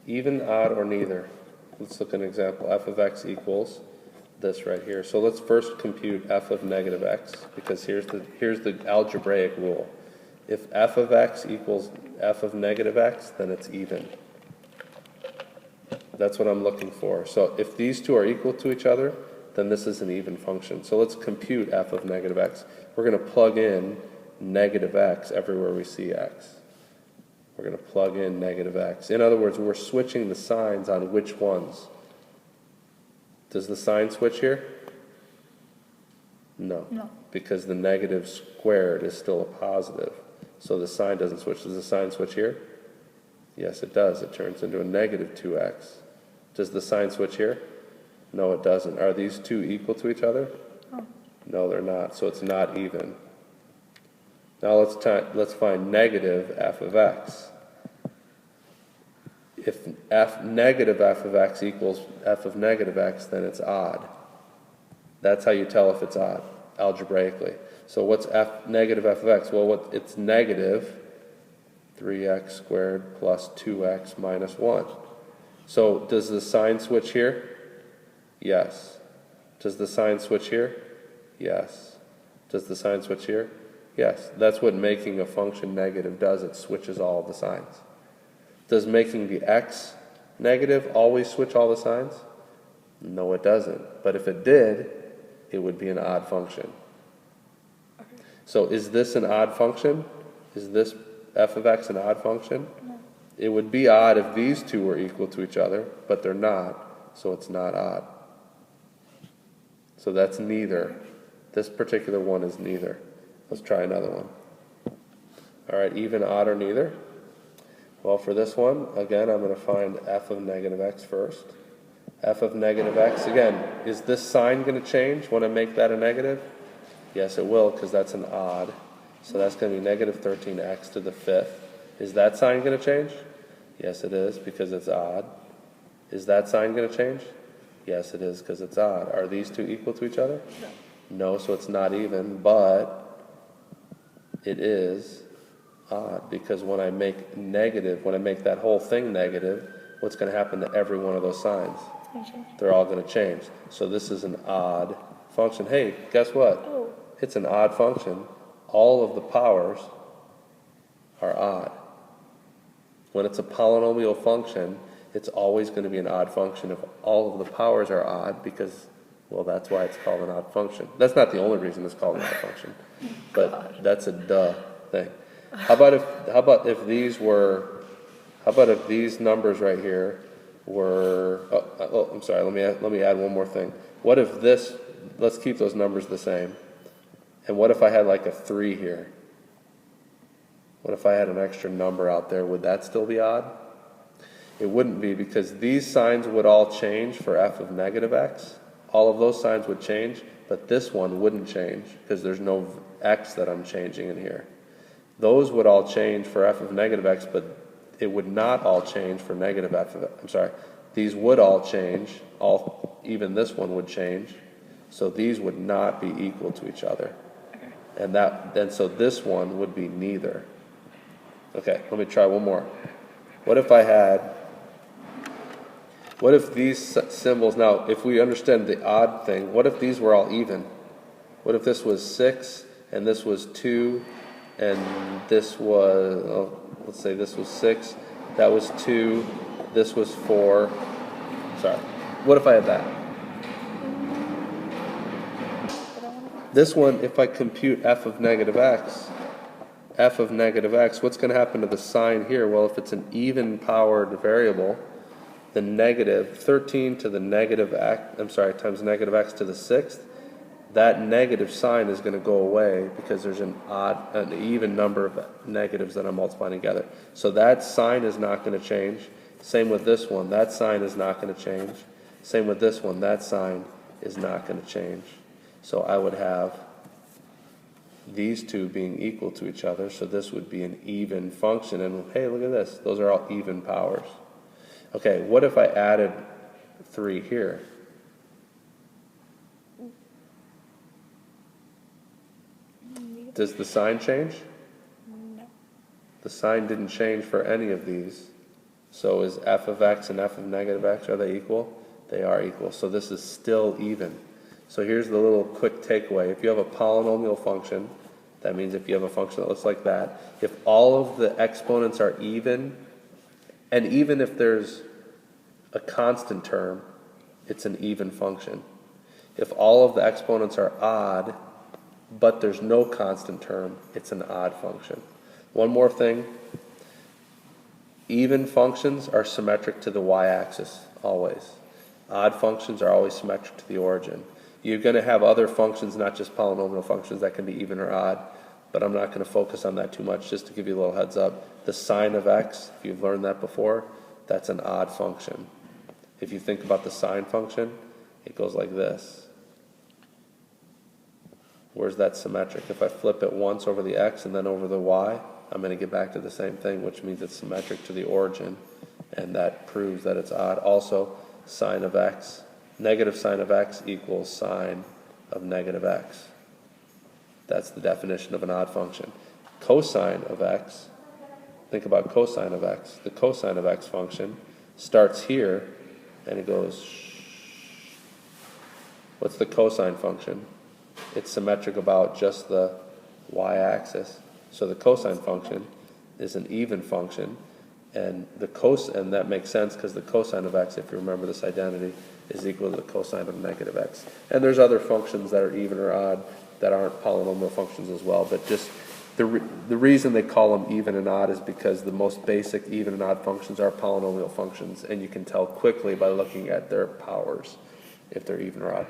Even, odd, or neither. Let's look at an example. F of x equals this right here. So let's first compute f of negative x, because here's the algebraic rule. If f of x equals f of negative x, then it's even. That's what I'm looking for. So if these two are equal to each other, then this is an even function. So let's compute f of negative x. We're going to plug in negative x everywhere we see x. We're going to plug in negative x. In other words, we're switching the signs on which ones. Does the sign switch here? No. No. Because the negative squared is still a positive. So the sign doesn't switch. Does the sign switch here? Yes, it does. It turns into a negative 2x. Does the sign switch here? No, it doesn't. Are these two equal to each other? Oh. No, they're not. So it's not even. Now let's find negative f of x. If negative f of x equals f of negative x, then it's odd. That's how you tell if it's odd, algebraically. So what's negative f of x? Well, it's negative 3x squared plus 2x minus 1. So does the sign switch here? Yes. Does the sign switch here? Yes. Does the sign switch here? Yes. That's what making a function negative does. It switches all the signs. Does making the x negative always switch all the signs? No, it doesn't. But if it did, it would be an odd function. Okay. So is this an odd function? Is this f of x an odd function? No. It would be odd if these two were equal to each other, but they're not, so it's not odd. So that's neither. This particular one is neither. Let's try another one. All right, even, odd, or neither? Well, for this one, again, I'm going to find f of negative x first. F of negative x, again, is this sign going to change when I make that a negative? Yes, it will, because that's an odd. So that's going to be negative 13x to the fifth. Is that sign going to change? Yes, it is, because it's odd. Is that sign going to change? Yes, it is, because it's odd. Are these two equal to each other? No. No, so it's not even, but it is odd, because when I make that whole thing negative, what's going to happen to every one of those signs? They're all going to change. So this is an odd function. Hey, guess what? Oh. It's an odd function. All of the powers are odd. When it's a polynomial function, it's always going to be an odd function if all of the powers are odd, because, well, that's why it's called an odd function. That's not the only reason it's called an odd function, but that's a duh thing. How about if these numbers right here were, I'm sorry, let me add one more thing. What if this, let's keep those numbers the same. And what if I had like a 3 here? What if I had an extra number out there? Would that still be odd? It wouldn't be, because these signs would all change for f of negative x. All of those signs would change, but this one wouldn't change because there's no x that I'm changing in here. Those would all change for f of negative x, but it would not all change for negative f of, I'm sorry, these would all change, even this one would change, so these would not be equal to each other. And so this one would be neither. Okay, let me try one more. What if these symbols, now if we understand the odd thing, what if these were all even? What if this was 6 and this was 2 and this was, let's say this was 6, that was 2, this was 4, sorry. What if I had that? This one, if I compute f of negative x, what's going to happen to the sign here? Well, if it's an even-powered variable, the negative 13 to the negative x, times negative x to the 6th, that negative sign is going to go away because there's an even number of negatives that I'm multiplying together. So that sign is not going to change. Same with this one. That sign is not going to change. Same with this one. That sign is not going to change. So I would have these two being equal to each other, so this would be an even function. And hey, look at this. Those are all even powers. Okay, what if I added 3 here? Does the sign change? No. The sign didn't change for any of these. So is f of x and f of negative x, are they equal? They are equal. So this is still even. So here's the little quick takeaway. If you have a polynomial function, that means if you have a function that looks like that, if all of the exponents are even, and even if there's a constant term, it's an even function. If all of the exponents are odd, but there's no constant term, it's an odd function. One more thing. Even functions are symmetric to the y-axis, always. Odd functions are always symmetric to the origin. You're going to have other functions, not just polynomial functions, that can be even or odd, but I'm not going to focus on that too much, just to give you a little heads up. The sine of x, if you've learned that before, that's an odd function. If you think about the sine function, it goes like this. Where's that symmetric? If I flip it once over the x and then over the y, I'm going to get back to the same thing, which means it's symmetric to the origin, and that proves that it's odd. Also, sine of x, negative sine of x equals sine of negative x. That's the definition of an odd function. Cosine of x, think about cosine of x. The cosine of x function starts here, and it goes, what's the cosine function? It's symmetric about just the y-axis. So the cosine function is an even function, and and that makes sense because the cosine of x, if you remember this identity, is equal to the cosine of negative x. And there's other functions that are even or odd that aren't polynomial functions as well, but just the reason they call them even and odd is because the most basic even and odd functions are polynomial functions, and you can tell quickly by looking at their powers if they're even or odd.